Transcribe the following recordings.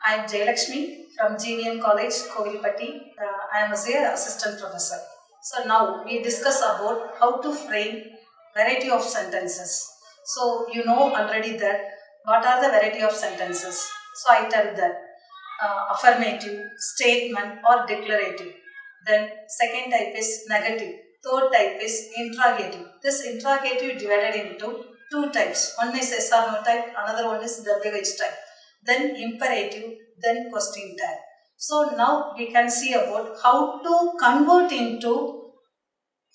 I am Jeyalakshmi from GVN College, Kovilpatti. I am a assistant professor. So now we discuss about how to frame variety of sentences. So you know already that what are the variety of sentences. So I tell that affirmative, statement or declarative. Then second type is negative. Third type is interrogative. This interrogative divided into two types. One is yes or no type, another one is WH type. Then imperative, then question tag. So now we can see about how to convert into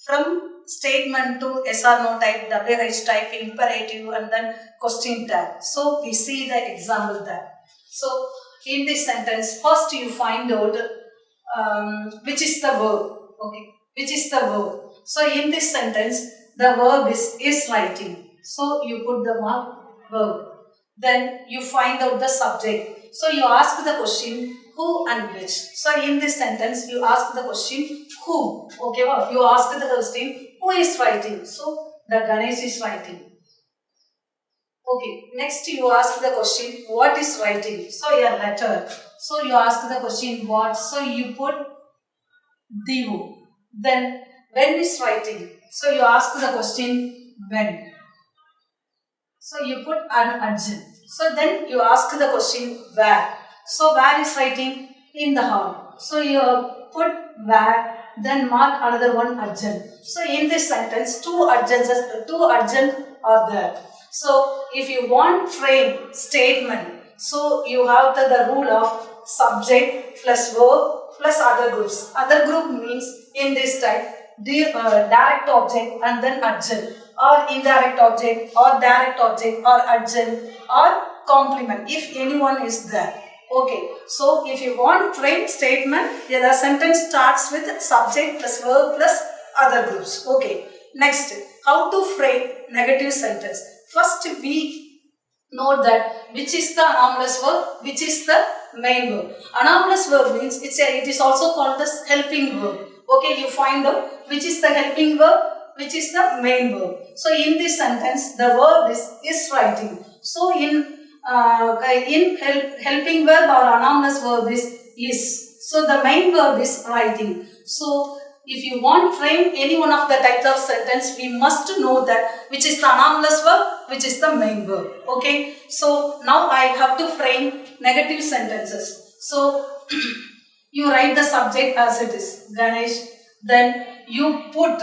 from statement to yes or no type, WH type, imperative and then question tag. So we see the example there. So in this sentence, first you find out which is the verb. Okay, which is the verb. So in this sentence, the verb is writing. So you put the mark verb. Then you find out the subject. So you ask the question who and which. So in this sentence, you ask the question who. Okay, well, you ask the question who is writing. So the Ganesh is writing. Okay, next you ask the question what is writing. So a letter. So you ask the question what. So you put Divu. Then when is writing. So you ask the question when. So you put an urgent. So then you ask the question where. So where is writing? In the hall. So you put where, then mark another one urgent. So in this sentence, two urgent are there. So if you want frame statement, so you have the rule of subject plus verb plus other groups. Other group means in this type direct object and then urgent, or indirect object or direct object or urgent or complement if anyone is there. Okay, so if you want frame statement, the sentence starts with subject plus verb plus other groups. Okay, next, how to frame negative sentence. First we note that which is the anomalous verb, which is the main verb. Anomalous verb means it is also called the helping verb. Okay, you find out which is the helping verb, which is the main verb. So in this sentence, the verb is writing. So in helping verb or anomalous verb is. So the main verb is writing. So if you want frame any one of the types of sentence, we must know that which is the anomalous verb, which is the main verb. Okay. So now I have to frame negative sentences. So you write the subject as it is, Ganesh. Then you put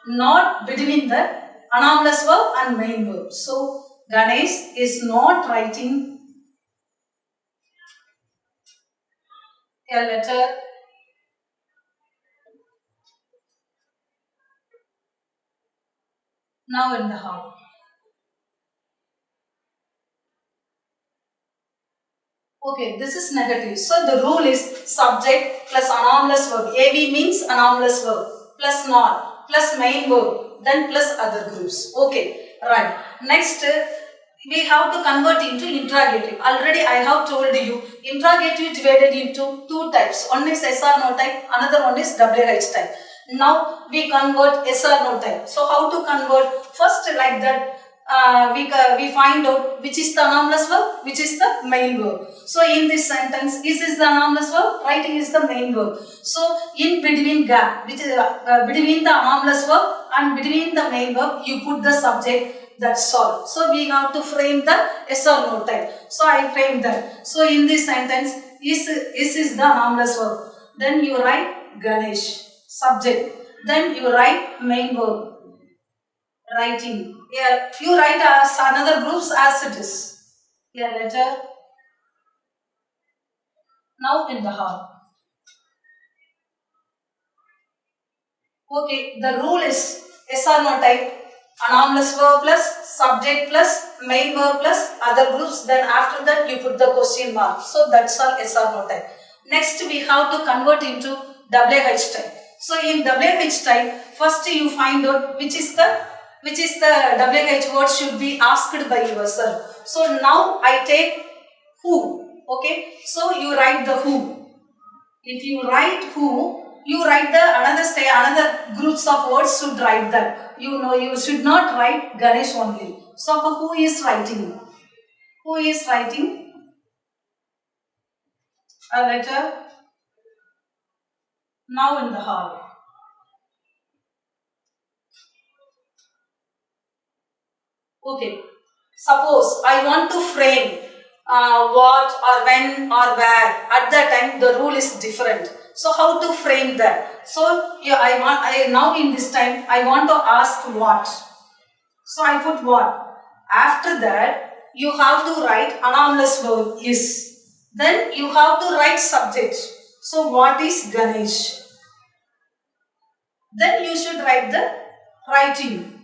not between the anomalous verb and main verb. So Ganesh is not writing a letter now in the hall. Okay, this is negative. So the rule is subject plus anomalous verb. AV means anomalous verb plus not plus main verb then plus other groups. Okay, right. Next, we have to convert into interrogative. Already I have told you interrogative divided into two types. One is yes or no type, another one is WH type. Now we convert yes or no type. So how to convert? First like that we find out which is the anomalous verb, which is the main verb. So in this sentence, is the anomalous verb, writing is the main verb. So in between gap, which is between the anomalous verb and between the main verb, you put the subject. That's all. So we have to frame the yes or no type. So I frame that. So in this sentence, is the anomalous verb. Then you write Ganesh, subject. Then you write main verb, writing. Here you write as another groups as it is. Here letter now in the hall. Okay, the rule is yes or no type, anomalous verb plus subject plus main verb plus other groups. Then after that you put the question mark. So that's all yes or no type. Next we have to convert into WH type. So in WH type, first you find out which is the WH word should be asked by yourself. So now I take who. Okay, so you write the who. If you write who, you write the another groups of words should write that. You know, you should not write Ganesh only. So who is writing? Who is writing? a letter now in the hall. Okay. Suppose I want to frame what or when or where. At that time the rule is different. So how to frame that? So yeah, I now in this time I want to ask what. So I put what. After that you have to write anomalous verb is. Then you have to write subject. So what is Ganesh? Then you should write the writing.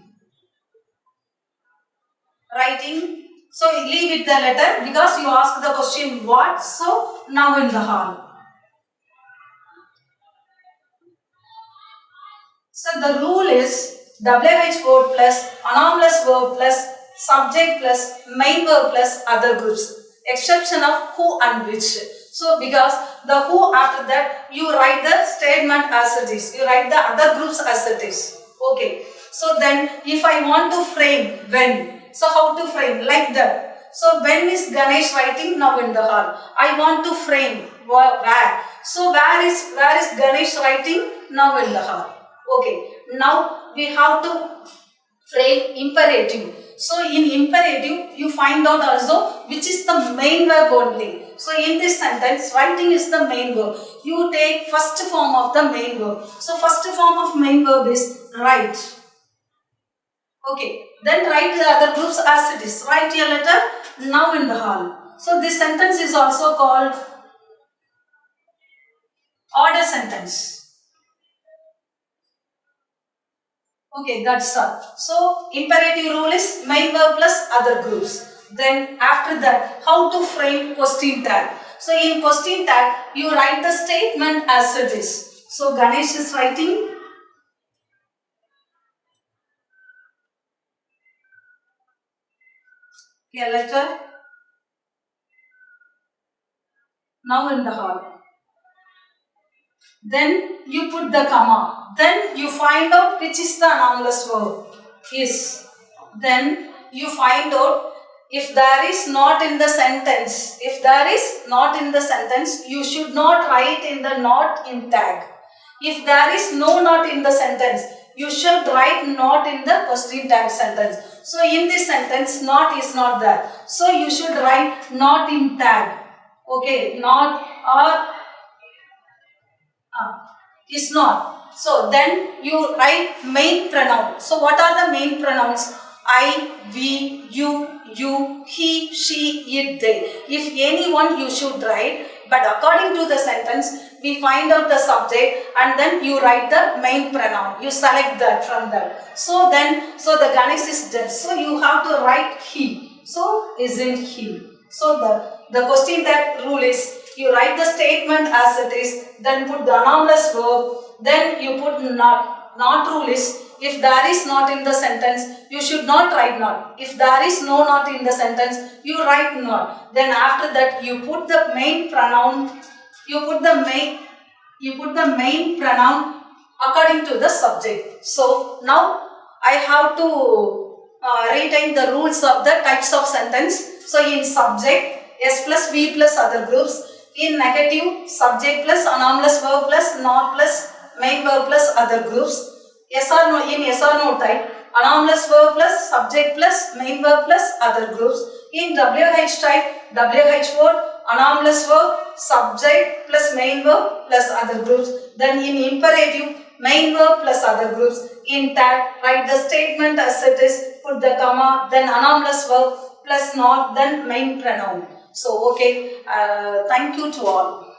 So leave it the letter because you ask the question what. So now in the hall. So the rule is WH word plus anomalous verb plus subject plus main verb plus other groups. Exception of who and which. So because the who after that you write the statement as it is. You write the other groups as it is. Okay. So then if I want to frame when. So how to frame? Like that. So when is Ganesh writing? Now in the hall. I want to frame where. So where is Ganesh writing? Now in the hall. Okay. Now we have to frame imperative. So in imperative you find out also which is the main verb only. So in this sentence writing is the main verb. You take first form of the main verb. So first form of main verb is write. Okay, then write the other groups as it is. Write your letter now in the hall. So this sentence is also called order sentence. Okay, that's all. So imperative rule is main verb plus other groups. Then after that, how to frame question tag. So in question tag, you write the statement as it is. So Ganesh is writing a letter now in the hall. Then you put the comma. Then you find out which is the anomalous verb. Is. Then you find out if there is not in the sentence. If there is not in the sentence, you should not write in the not in tag. If there is no not in the sentence, you should write not in the question tag sentence. So in this sentence, not is not there. So you should write not in tag. Okay, not or is not. So then you write main pronoun. So what are the main pronouns? I, we, you, he, she, it, they. If anyone you should write, but according to the sentence, we find out the subject and then you write the main pronoun. You select that from that. So then, so the Ganesh is dead. So you have to write he. So isn't he. So the question that rule is, you write the statement as it is, then put the anomalous verb, then you put not. Not rule is, if there is not in the sentence, you should not write not. If there is no not in the sentence, you write not. Then after that, you put the main pronoun, you put the main pronoun according to the subject. So now I have to retain the rules of the types of sentence. So in subject, S plus V plus other groups. In negative, subject plus anomalous verb plus not plus main verb plus other groups. Yes or no, in yes or no type, anomalous verb plus subject plus main verb plus other groups. In WH type, WH word, anomalous verb, subject plus main verb plus other groups. Then in imperative, main verb plus other groups. In tag, write the statement as it is, put the comma, then anomalous verb plus not, then main pronoun. So, okay, thank you to all.